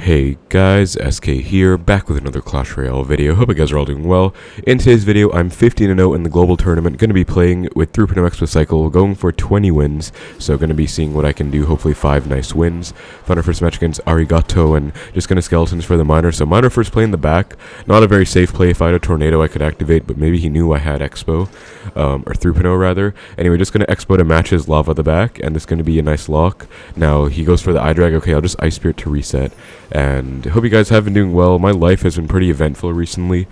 Hey guys, SK here, back with another Clash Royale video. Hope you guys are all doing well. In today's video, I'm 15-0 in the global tournament. Going to be playing with 3.0 Xbow Cycle, going for 20 wins. So going to be seeing what I can do, hopefully 5 nice wins. Found our first match against Arigato, and just going to skeletons for the miner. So miner first play in the back. Not a very safe play. If I had a tornado, I could activate, but maybe he knew I had Xbow, or 3.0 rather. Anyway, just going to Xbow to match his lava the back, and it's going to be a nice lock. Now, he goes for the eye drag. Okay, I'll just Ice Spirit to reset. And hope you guys have been doing well. My life has been pretty eventful recently.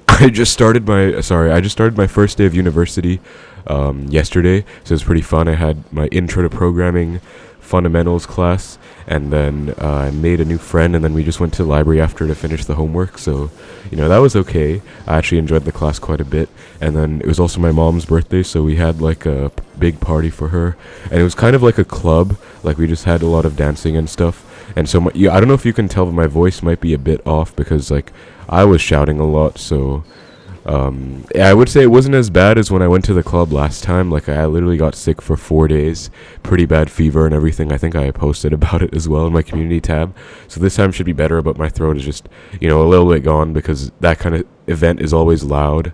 I just started my first day of university yesterday, so it was pretty fun. I had my intro to programming fundamentals class, and then I made a new friend, and then we just went to the library after to finish the homework. So, you know, that was okay. I actually enjoyed the class quite a bit. And then it was also my mom's birthday, so we had like a big party for her, and it was kind of like a club. Like, we just had a lot of dancing and stuff. And so I don't know if you can tell, but my voice might be a bit off because like I was shouting a lot. So yeah, I would say it wasn't as bad as when I went to the club last time. Like, I literally got sick for 4 days, pretty bad fever and everything. I think I posted about it as well in my community tab. So this time should be better, but my throat is just, you know, a little bit gone because that kind of event is always loud.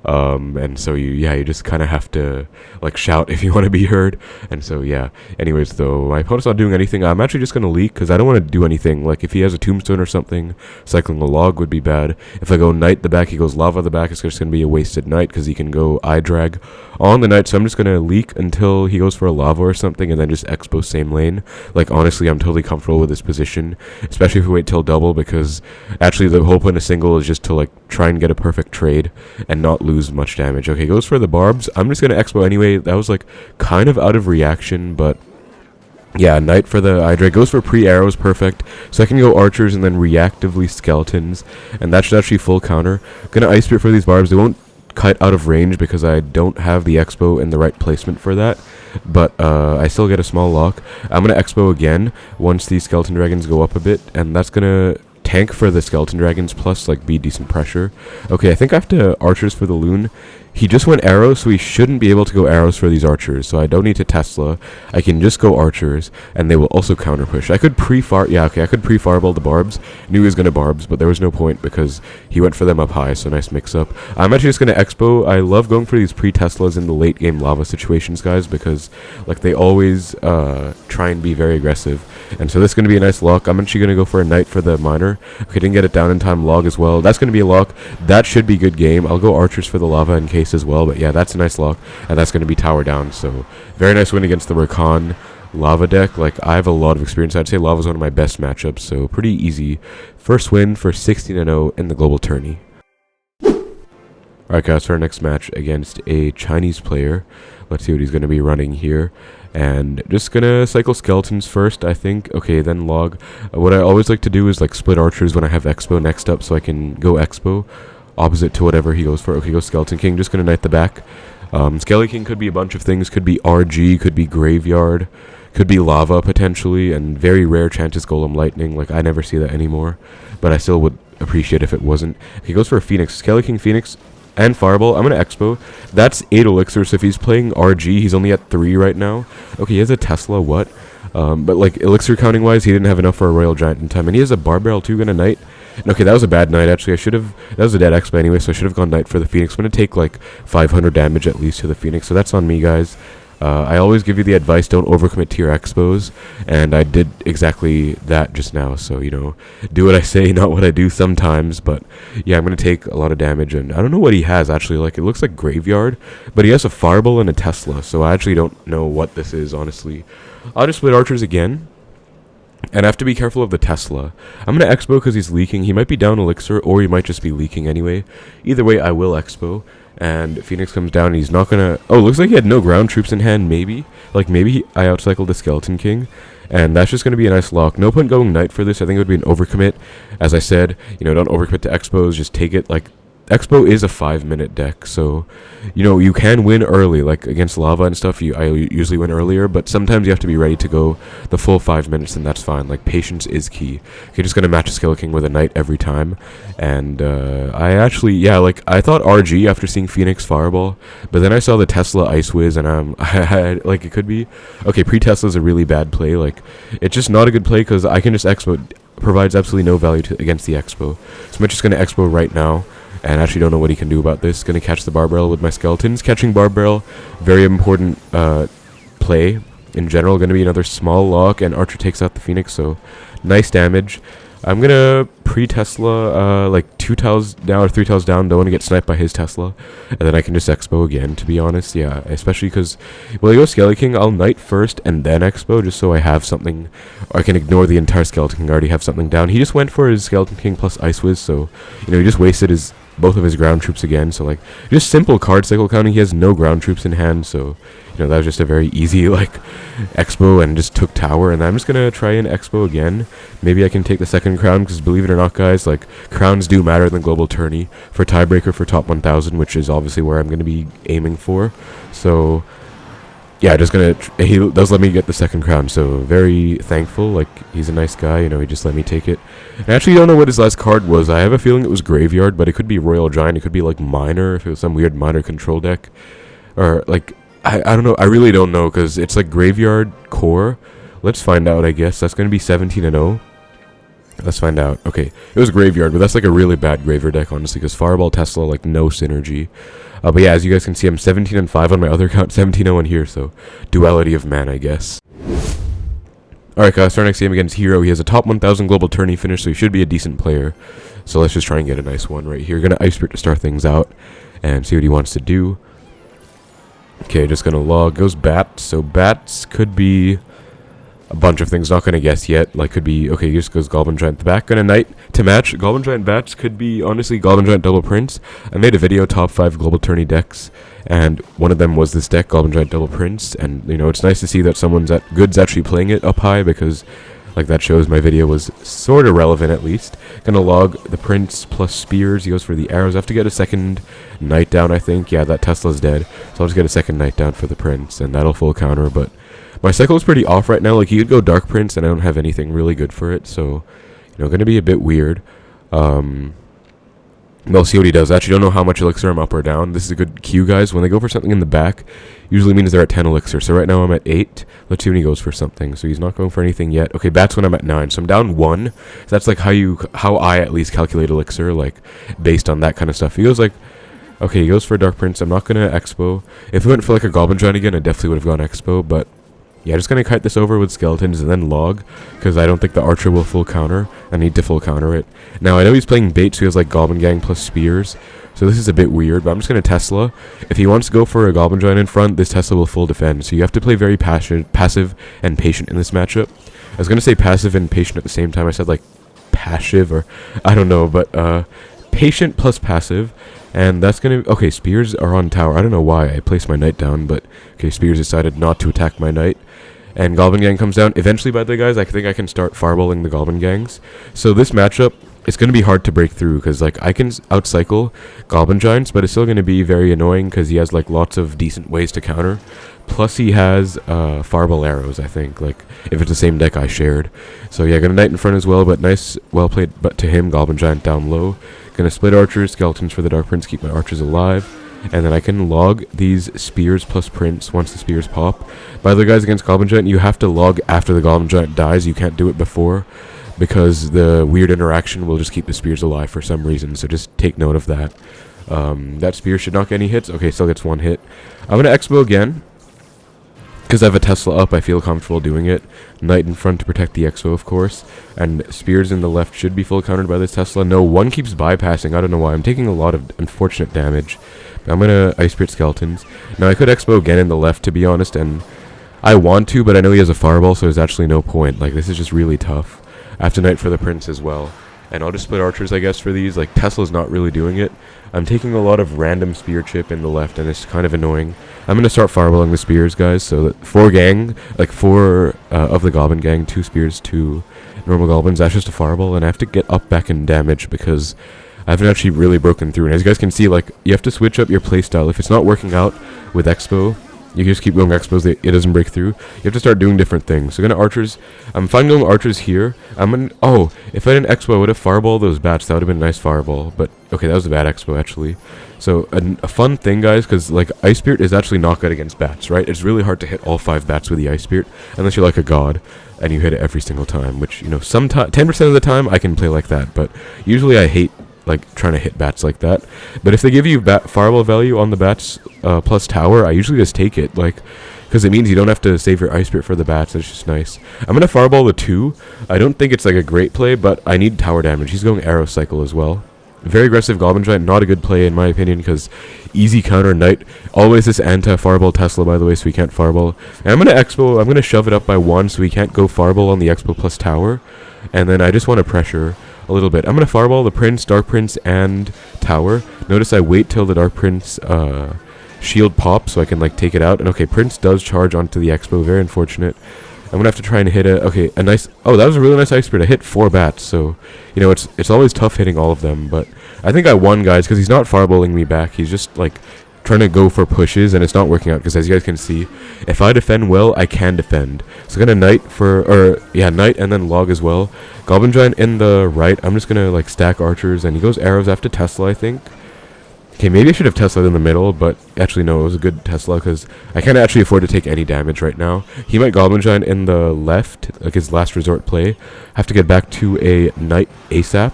And so you just kind of have to like shout if you want to be heard. And so yeah, anyways, though, my opponent's not doing anything. I'm actually just going to leak because I don't want to do anything. Like, if he has a tombstone or something, cycling a log would be bad. If I go knight the back, he goes lava the back, it's just going to be a wasted knight because he can go eye drag on the knight. So I'm just going to leak until he goes for a lava or something, and then just Xbow same lane. Like, honestly, I'm totally comfortable with this position, especially if we wait till double, because actually the whole point of single is just to like try and get a perfect trade and not lose much damage. Okay, goes for the barbs. I'm just gonna Xbow anyway. That was like kind of out of reaction, but yeah, knight for the eye drag. Goes for pre-arrows, perfect. So I can go archers and then reactively skeletons, and that should actually full counter. Gonna Ice Spirit for these barbs. They won't cut out of range because I don't have the Xbow in the right placement for that, but I still get a small lock. I'm gonna Xbow again once these skeleton dragons go up a bit, and that's gonna tank for the skeleton dragons plus like be decent pressure. Okay, I think I have to archers for the loon. He just went arrows, so he shouldn't be able to go arrows for these archers, so I don't need to Tesla. I can just go archers, and they will also counter push. I could I could pre-fireball the barbs. Knew he was going to barbs, but there was no point because he went for them up high, so nice mix-up. I'm actually just going to Xbow. I love going for these pre-Teslas in the late-game lava situations, guys, because like they always try and be very aggressive. And so this is going to be a nice lock. I'm actually going to go for a knight for the miner. Okay, didn't get it down in time. Log as well. That's going to be a lock. That should be good game. I'll go archers for the lava in case as well, but yeah, that's a nice lock, and that's going to be tower down. So very nice win against the Rakan lava deck. Like, I have a lot of experience. I'd say lava is one of my best matchups, so pretty easy first win for 16-0 in the global tourney. Alright guys, for our next match against a Chinese player. Let's see what he's going to be running here. And just gonna cycle skeletons first, I think. Okay, then log. What I always like to do is like split archers when I have Xbow next up, so I can go Xbow opposite to whatever he goes for. Okay, go Skeleton King. Just gonna knight the back. Skeleton King could be a bunch of things. Could be RG, could be Graveyard, could be Lava potentially, and very rare chances Golem Lightning. Like, I never see that anymore, but I still would appreciate if it wasn't. He goes for a Phoenix. Skeleton King, Phoenix, and Fireball. I'm gonna Xbow. That's 8 elixirs, so if he's playing RG, he's only at 3 right now. Okay, he has a Tesla, what? But like elixir counting wise, he didn't have enough for a Royal Giant in time, and he has a Barbarian too, gonna knight. And okay, that was a bad knight actually. That was a dead Xbow anyway, so I should have gone knight for the Phoenix. I'm gonna take like 500 damage at least to the Phoenix, so that's on me, guys. I always give you the advice, don't overcommit to your Xbows, and I did exactly that just now. So, you know, do what I say, not what I do sometimes. But yeah, I'm gonna take a lot of damage, and I don't know what he has actually. Like, it looks like Graveyard, but he has a Fireball and a Tesla, so I actually don't know what this is, honestly. I'll just split archers again, and I have to be careful of the Tesla. I'm gonna Xbow because he's leaking. He might be down elixir, or he might just be leaking anyway. Either way, I will Xbow. And Phoenix comes down, and he's not gonna... Oh, looks like he had no ground troops in hand, maybe. Like, maybe I outcycled the Skeleton King. And that's just gonna be a nice lock. No point going knight for this. I think it would be an overcommit. As I said, you know, don't overcommit to Xbows. Just take it, like... Xbow is a 5-minute deck, so, you know, you can win early, like against lava and stuff. I usually win earlier, but sometimes you have to be ready to go the full 5 minutes, and that's fine. Like, patience is key. You're just gonna match a Skeleton King with a knight every time. And I actually, yeah, like, I thought RG after seeing Phoenix Fireball, but then I saw the Tesla Ice Wiz, and like, it could be okay. Pre-Tesla is a really bad play. Like, it's just not a good play because I can just Xbow. provides absolutely no value against the Xbow. So I'm just going to Xbow right now. And I actually don't know what he can do about this. Going to catch the Barbarian with my skeletons. Catching Barbarian, very important play in general. Going to be another small lock, and Archer takes out the Phoenix, so nice damage. I'm going to pre-Tesla, like 2 tiles down or 3 tiles down. Don't want to get sniped by his Tesla. And then I can just Xbow again, to be honest. Yeah, especially because, well, I go Skeleton King. I'll Knight first and then Xbow, just so I have something. Or I can ignore the entire Skeleton King. I already have something down. He just went for his Skeleton King plus Ice Whiz, so, you know, he just wasted both of his ground troops again. So, like, just simple card cycle counting. He has no ground troops in hand, so, you know, that was just a very easy, like, Xbow, and just took tower. And I'm just going to try and Xbow again. Maybe I can take the second crown, because believe it or not, guys, like, crowns do matter in the global tourney for tiebreaker for top 1000, which is obviously where I'm going to be aiming for. So, yeah, just going to, he does let me get the second crown, so very thankful. Like, he's a nice guy, you know, he just let me take it. I actually don't know what his last card was. I have a feeling it was Graveyard, but it could be Royal Giant, it could be, like, Miner, if it was some weird Miner control deck. Or, like, I don't know, I really don't know, because it's, like, Graveyard Core. Let's find out, I guess. That's going to be 17-0. Let's find out. Okay, it was Graveyard, but that's, like, a really bad Graveyard deck, honestly, because Fireball, Tesla, like, no synergy. But yeah, as you guys can see, I'm 17-5 on my other account, 17-0 in here, so duality of man, I guess. Alright guys, our next game against Hero. He has a top 1000 global tourney finish, so he should be a decent player. So let's just try and get a nice one right here. Gonna Ice Spirit to start things out and see what he wants to do. Okay, just gonna log. Goes Bats, so Bats could be a bunch of things, not gonna guess yet. Like, could be, okay, he just goes Goblin Giant at the back. Gonna Knight to match. Goblin Giant Bats could be, honestly, Goblin Giant Double Prince. I made a video, top 5 global tourney decks, and one of them was this deck, Goblin Giant Double Prince. And, you know, it's nice to see that someone's good's actually playing it up high, because, like, that shows my video was sort of relevant at least. Gonna log the Prince plus Spears. He goes for the arrows. I have to get a second Knight down, I think. Yeah, that Tesla's dead. So I'll just get a second Knight down for the Prince, and that'll full counter, but my cycle is pretty off right now. Like, he could go Dark Prince, and I don't have anything really good for it. So, you know, gonna be a bit weird. We'll see what he does. I actually don't know how much elixir I'm up or down. This is a good cue, guys. When they go for something in the back, usually means they're at 10 elixir. So right now I'm at 8. Let's see when he goes for something. So he's not going for anything yet. Okay, Bats when I'm at 9. So I'm down 1. So that's like how I at least calculate elixir, like, based on that kind of stuff. He goes like, okay, he goes for a Dark Prince. I'm not gonna Expo. If he went for like a Goblin Giant again, I definitely would have gone Expo, but yeah, just gonna kite this over with skeletons and then log, because I don't think the Archer will full counter. I need to full counter it. Now, I know he's playing bait, so he has like Goblin Gang plus Spears, so this is a bit weird, but I'm just gonna Tesla. If he wants to go for a Goblin Giant in front, this Tesla will full defend, so you have to play very passive and patient in this matchup. I was gonna say passive and patient at the same time. I said like passive, or I don't know, but patient plus passive. And that's gonna, okay, Spears are on tower. I don't know why I placed my Knight down, but okay, Spears decided not to attack my Knight. And Goblin Gang comes down. Eventually, by the way, guys, I think I can start fireballing the Goblin Gangs. So this matchup, it's going to be hard to break through, because like I can outcycle Goblin Giants, but it's still going to be very annoying, because he has like lots of decent ways to counter. Plus he has fireball arrows, I think, like if it's the same deck I shared. So yeah, gonna Knight in front as well, but nice, well played, but to him, Goblin Giant down low. Gonna split archers, skeletons for the Dark Prince, keep my archers alive. And then I can log these Spears plus Prince once the Spears pop. By the way, guys, against Goblin Giant, you have to log after the Goblin Giant dies. You can't do it before, because the weird interaction will just keep the Spears alive for some reason. So just take note of that. That Spear should not get any hits. Okay, still gets 1 hit. I'm gonna Expo again, because I have a Tesla up. I feel comfortable doing it. Knight in front to protect the Expo, of course. And Spears in the left should be full countered by this Tesla. No, one keeps bypassing. I don't know why. I'm taking a lot of unfortunate damage. I'm gonna Ice Spirit Skeletons. Now, I could Expo again in the left, to be honest, and I want to, but I know he has a Fireball, so there's actually no point. Like, this is just really tough. I have to Knight for the Prince as well. And I'll just split archers, I guess, for these. Like, Tesla's not really doing it. I'm taking a lot of random Spear chip in the left, and it's kind of annoying. I'm going to start fireballing the Spears, guys, so that 4 gang, like 4 of the Goblin Gang, 2 Spears, 2 normal Goblins. That's just a fireball, and I have to get up back in damage, because I haven't actually really broken through. And as you guys can see, like, you have to switch up your playstyle. If it's not working out with Expo, You just keep going Xbows, it doesn't break through. You have to start doing different things. So gonna archers. I'm fine going archers here. I'm gonna, oh, if I didn't Xbow, I would have fireball those bats. That would have been a nice fireball. But okay, that was a bad Xbow actually. So a fun thing, guys, because like Ice Spirit is actually not good against bats, right? It's really hard to hit all 5 bats with the Ice Spirit unless you're like a god and you hit it every single time. Which, you know, 10% of the time I can play like that, but usually I hate like trying to hit bats like that. But if they give you fireball value on the bats plus tower, I usually just take it, like, because it means you don't have to save your Ice Spirit for the bats. It's just nice. I'm gonna fireball the 2. I don't think it's like a great play, but I need tower damage. He's going arrow cycle as well. Very aggressive Goblin Giant, not a good play in my opinion, because easy counter Knight. Always this anti-fireball Tesla, by the way, so we can't fireball. And I'm gonna Expo, I'm gonna shove it up by 1 so we can't go fireball on the Expo plus tower. And then I just want to pressure a little bit. I'm gonna fireball the Prince, Dark Prince, and tower. Notice I wait till the Dark Prince shield pops so I can like take it out. And okay, Prince does charge onto the Expo. Very unfortunate. I'm gonna have to try and hit a nice. Oh, that was a really nice Ice Spirit. I hit 4 bats, so you know it's always tough hitting all of them. But I think I won, guys, because he's not fireballing me back. He's just like trying to go for pushes, and it's not working out. Because as you guys can see, if I defend well, I can defend. So I'm gonna Knight and then log as well. Goblin Giant in the right. I'm just gonna like stack archers, and he goes arrows after Tesla, I think. Okay, maybe I should have Tesla in the middle, but actually no, it was a good Tesla because I can't actually afford to take any damage right now. He might Goblin Giant in the left, like his last resort play. Have to get back to a Knight ASAP,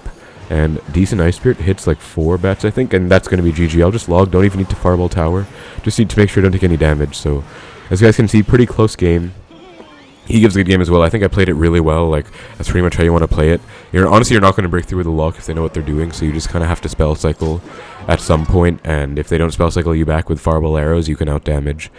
and decent Ice Spirit hits like 4 bats, I think, and that's going to be GG. I'll just log, don't even need to fireball tower. Just need to make sure I don't take any damage. So, as you guys can see, pretty close game. He gives a good game as well. I think I played it really well. Like, that's pretty much how you want to play it. Honestly, you're not going to break through with the lock if they know what they're doing, so you just kind of have to spell cycle at some point, and if they don't spell cycle you back with fireball arrows, you can out damage.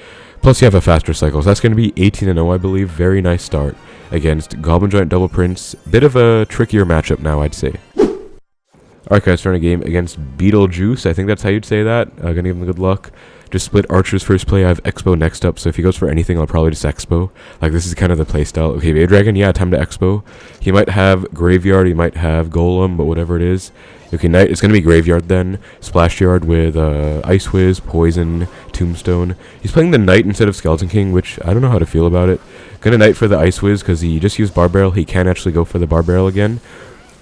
Plus, you have a faster cycle, so that's going to be 18-0, I believe. Very nice start against Goblin Giant Double Prince. Bit of a trickier matchup now, I'd say. Alright, guys, starting a game against Beetlejuice. I think that's how you'd say that. Gonna give him good luck. Just split archers first play. I have Expo next up, so if he goes for anything, I'll probably just Expo. Like, this is kind of the playstyle. Okay, Baby Dragon, yeah, time to Expo. He might have Graveyard, he might have Golem, but whatever it is. Okay, Knight, it's going to be Graveyard then. Splashyard with Ice Whiz, Poison, Tombstone. He's playing the Knight instead of Skeleton King, which I don't know how to feel about it. Gonna Knight for the Ice Whiz, because he just used Barbarrel. He can actually go for the Barbarrel again.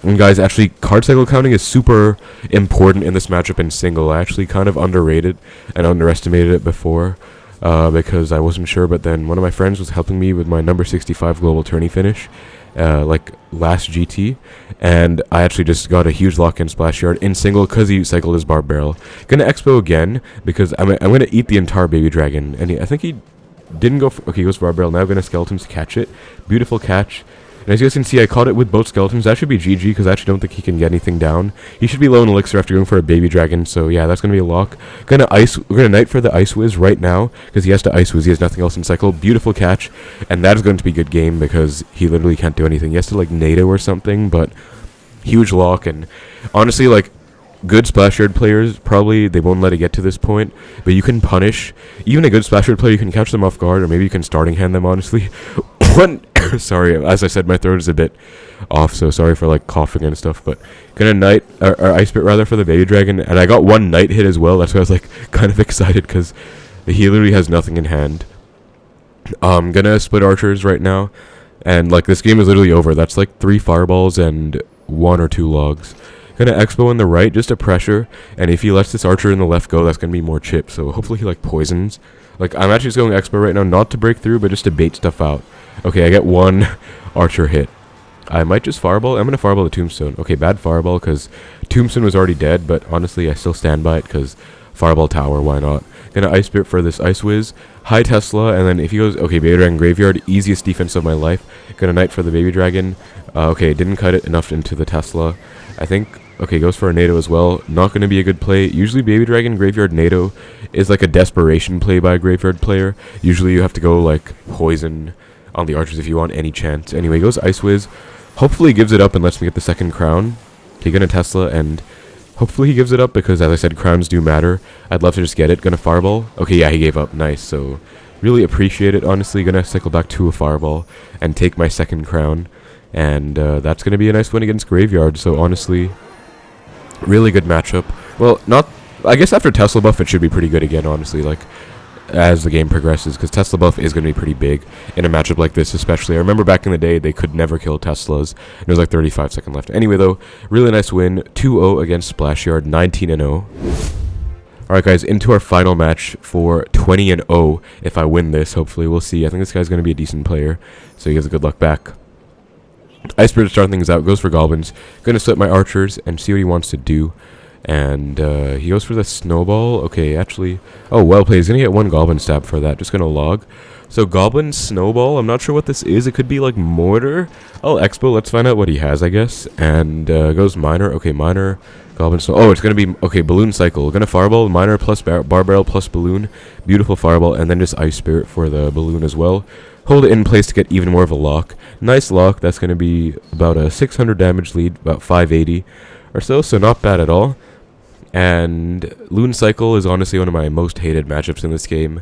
And guys, actually, card cycle counting is super important in this matchup in single. I actually kind of underrated and underestimated it before because I wasn't sure, but then one of my friends was helping me with my number 65 global tourney finish, like last GT, and I actually just got a huge lock in Splashyard in single because he cycled his Barbarrel. Gonna Expo again because I'm gonna eat the entire Baby Dragon, and I think he didn't go for, okay, he goes for Barbarrel. Now I'm gonna Skeletons to catch it. Beautiful catch. And as you guys can see, I caught it with both Skeletons. That should be GG, because I actually don't think he can get anything down. He should be low in Elixir after going for a Baby Dragon, so yeah, that's going to be a lock. We're going to Knight for the Ice Whiz right now, because he has to Ice Whiz. He has nothing else in cycle. Beautiful catch, and that is going to be a good game, because he literally can't do anything. He has to, like, NATO or something, but huge lock, and honestly, like, good Splashyard players, probably, they won't let it get to this point, but you can punish. Even a good Splashyard player, you can catch them off guard, or maybe you can starting hand them, honestly. Sorry, as I said, my throat is a bit off, so sorry for like coughing and stuff, but gonna Knight, or Ice Spirit rather, for the Baby Dragon, and I got 1 Knight hit as well. That's why I was like kind of excited, because he literally has nothing in hand. Gonna split archers right now, and like this game is literally over. That's like 3 fireballs and 1 or 2 logs. Gonna Expo in the right just to pressure, and if he lets this archer in the left go, that's gonna be more chip, so hopefully he like poisons. Like, I'm actually just going Expo right now, not to break through, but just to bait stuff out. Okay, I get 1 archer hit. I might just fireball. I'm going to fireball the Tombstone. Okay, bad fireball, because Tombstone was already dead, but honestly, I still stand by it, because fireball tower, why not? Gonna Ice Spirit for this Ice Whiz. High Tesla, and then if he goes, okay, Baby Dragon Graveyard, easiest defense of my life. Gonna Knight for the Baby Dragon. Okay, didn't cut it enough into the Tesla. I think, okay, goes for a NATO as well. Not going to be a good play. Usually Baby Dragon Graveyard NATO is like a desperation play by a Graveyard player. Usually you have to go like poison on the archers if you want any chance. Anyway, he goes Ice Whiz. Hopefully he gives it up and lets me get the second crown. Okay, gonna Tesla, and hopefully he gives it up, because as I said, crowns do matter. I'd love to just get it. Gonna fireball. Okay, yeah, he gave up. Nice. So really appreciate it. Honestly, gonna cycle back to a fireball and take my second crown. And that's gonna be a nice win against Graveyard. So honestly, really good matchup. Well, not, I guess after Tesla buff it should be pretty good again, honestly. Like, as the game progresses, because Tesla buff is going to be pretty big in a matchup like this especially. I remember back in the day they could never kill Teslas. There was like 35 seconds left. Anyway though, really nice win, 2-0 against Splashyard, 19-0. Alright guys, into our final match for 20-0. If I win this, hopefully, we'll see. I think this guy's going to be a decent player, so he gives a good luck back. Ice Spirit to start things out, goes for Goblins. Going to split my archers and see what he wants to do. And he goes for the snowball. Okay, actually, oh, well played. He's going to get one Goblin stab for that. Just going to log. So Goblin snowball, I'm not sure what this is. It could be like mortar. Oh, Xbow, let's find out what he has, I guess. And goes miner. Okay, miner. Goblin snow. Oh, it's going to be, okay, balloon cycle. Going to fireball, miner plus barbarrel plus balloon. Beautiful fireball, and then just Ice Spirit for the balloon as well. Hold it in place to get even more of a lock. Nice lock. That's going to be about a 600 damage lead, about 580 or so not bad at all. And Loon Cycle is honestly one of my most hated matchups in this game.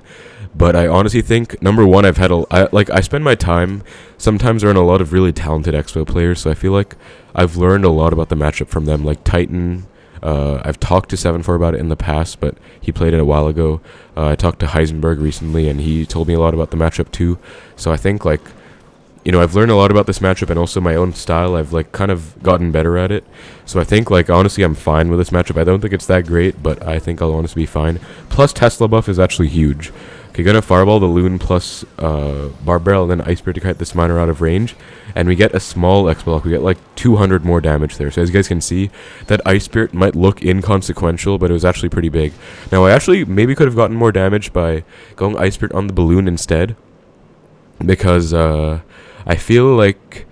But I honestly think, number one, I spend my time sometimes around a lot of really talented Xbow players, so I feel like I've learned a lot about the matchup from them. Like Titan, I've talked to 7-4 about it in the past, but he played it a while ago. I talked to Heisenberg recently, and he told me a lot about the matchup too. So I think, like, you know, I've learned a lot about this matchup and also my own style. I've, like, kind of gotten better at it. So I think, like, honestly, I'm fine with this matchup. I don't think it's that great, but I think I'll honestly be fine. Plus, Tesla buff is actually huge. Okay, gonna fireball the Loon plus Barbarrel and then Ice Spirit to kite this miner out of range. And we get a small X block. We get like 200 more damage there. So as you guys can see, that Ice Spirit might look inconsequential, but it was actually pretty big. Now, I actually maybe could have gotten more damage by going Ice Spirit on the balloon instead. Because I feel like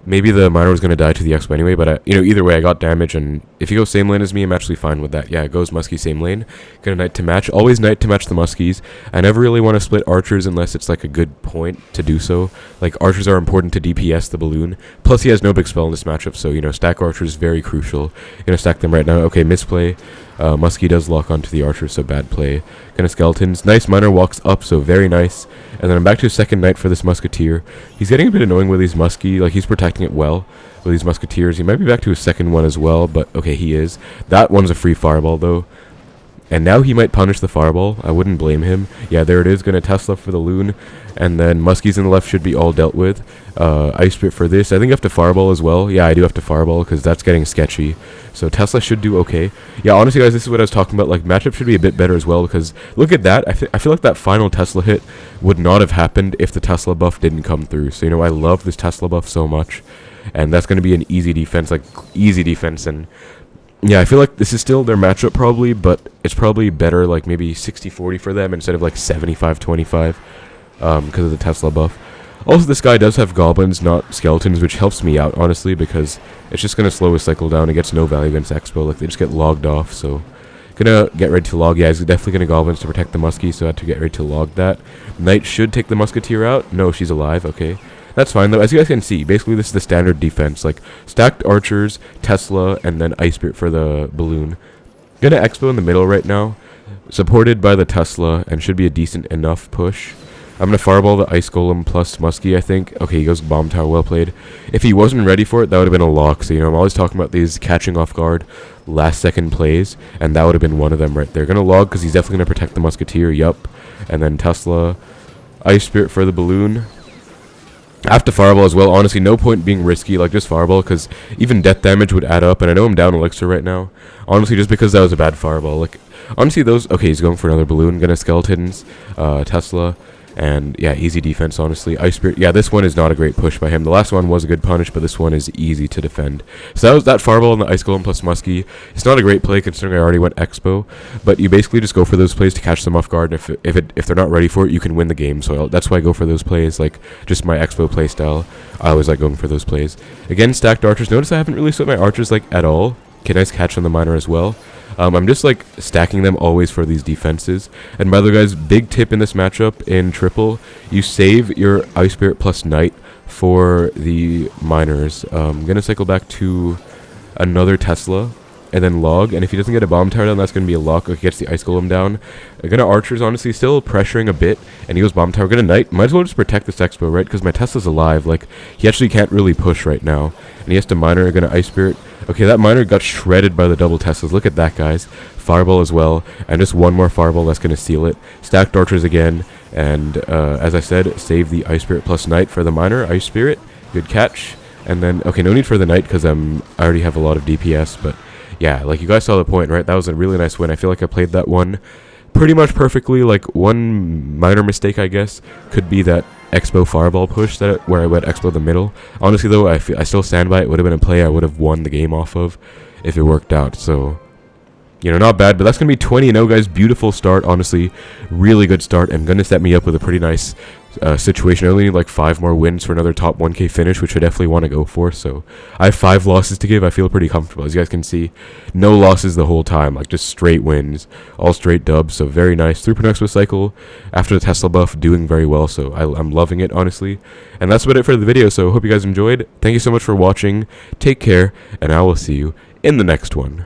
maybe the miner was going to die to the Xbow anyway, but either way I got damage, and if you go same lane as me, I'm actually fine with that. Yeah, it goes Muskie same lane. Gonna knight to match. Always knight to match the Muskies. I never really want to split archers unless it's like a good point to do so. Like, archers are important to DPS the balloon. Plus he has no big spell in this matchup, so stack archers is very crucial. Gonna stack them right now. Okay, misplay. Muskie does lock onto the archer, so bad play. Gonna skeletons. Nice miner walks up, so very nice. And then I'm back to a second knight for this Musketeer. He's getting a bit annoying with these Muskie. Like, he's protecting it well with these Musketeers. He might be back to a second one as well, but okay, he is. That one's a free fireball, though. And now he might punish the fireball. I wouldn't blame him. Yeah, there it is. Going to Tesla for the Loon. And then Muskies in the left should be all dealt with. Ice Spirit for this. I think I have to fireball as well. Yeah, I do have to fireball because that's getting sketchy. So Tesla should do okay. Yeah, honestly, guys, this is what I was talking about. Like, matchup should be a bit better as well because look at that. I feel like that final Tesla hit would not have happened if the Tesla buff didn't come through. So, I love this Tesla buff so much. And that's going to be an easy defense, like, easy defense. And yeah, I feel like this is still their matchup probably, but it's probably better, like, maybe 60-40 for them instead of, like, 75-25 because of the Tesla buff. Also, this guy does have goblins, not skeletons, which helps me out, honestly, because it's just going to slow his cycle down. It gets no value against Xbow. Like, they just get logged off, so gonna get ready to log. Yeah, he's definitely gonna goblins to protect the muskie, so I had to get ready to log that. Knight should take the Musketeer out. No, she's alive. Okay. That's fine, though. As you guys can see, basically this is the standard defense. Like, stacked archers, Tesla, and then Ice Spirit for the balloon. Gonna Xbow in the middle right now, supported by the Tesla, and should be a decent enough push. I'm gonna fireball the Ice Golem plus Muskie, I think. Okay, he goes Bomb Tower, well played. If he wasn't ready for it, that would have been a lock. So, I'm always talking about these catching off guard, last second plays, and that would have been one of them right there. Gonna log, because he's definitely gonna protect the Musketeer, yup. And then Tesla, Ice Spirit for the balloon. I have to fireball as well. Honestly, no point being risky. Like, just fireball, because even death damage would add up. And I know I'm down elixir right now. Honestly, just because that was a bad fireball. Like, honestly, those... Okay, he's going for another balloon. Gonna skeletons. Tesla. And, yeah, easy defense, honestly. Ice Spirit. Yeah, this one is not a great push by him. The last one was a good punish, but this one is easy to defend. So that was that fireball and the Ice Golem plus Muskie. It's not a great play, considering I already went Xbow. But you basically just go for those plays to catch them off guard. And if they're not ready for it, you can win the game. So that's why I go for those plays. Like, just my Xbow play style. I always like going for those plays. Again, stacked archers. Notice I haven't really split my archers, like, at all. Okay, nice catch on the miner as well. I'm just, like, stacking them always for these defenses. And by the way, guys, big tip in this matchup in triple, you save your Ice Spirit plus Knight for the miners. I'm going to cycle back to another Tesla and then log. And if he doesn't get a bomb tower down, that's going to be a lock. He gets the Ice Golem down. Gonna archers, honestly, still pressuring a bit. And he goes bomb tower. Gonna Knight. Might as well just protect this Xbow, right? Because my Tesla's alive. Like, he actually can't really push right now. And he has to miner. Gonna Ice Spirit. Okay, that miner got shredded by the double Teslas. Look at that, guys. Fireball as well, and just one more fireball that's going to seal it. Stacked archers again, and as I said, save the Ice Spirit plus Knight for the miner. Ice Spirit, good catch. And then, okay, no need for the Knight because I already have a lot of DPS, but yeah, like you guys saw the point, right? That was a really nice win. I feel like I played that one pretty much perfectly. Like, one minor mistake, I guess, could be that Xbow fireball push where I went Xbow the middle. Honestly, though, I still stand by it. Would have been a play I would have won the game off of if it worked out. So, you know, not bad. But that's going to be 20-0, guys. Beautiful start, honestly. Really good start. And going to set me up with a pretty nice situation. I only need like 5 more wins for another top 1k finish, which I definitely want to go for. So I have 5 losses to give. I feel pretty comfortable. As you guys can see, no losses the whole time, like just straight wins, all straight dubs. So very nice. 3.0 Xbow Cycle after the Tesla buff, doing very well. So I'm loving it, honestly. And that's about it for the video. So hope you guys enjoyed. Thank you so much for watching. Take care, and I will see you in the next one.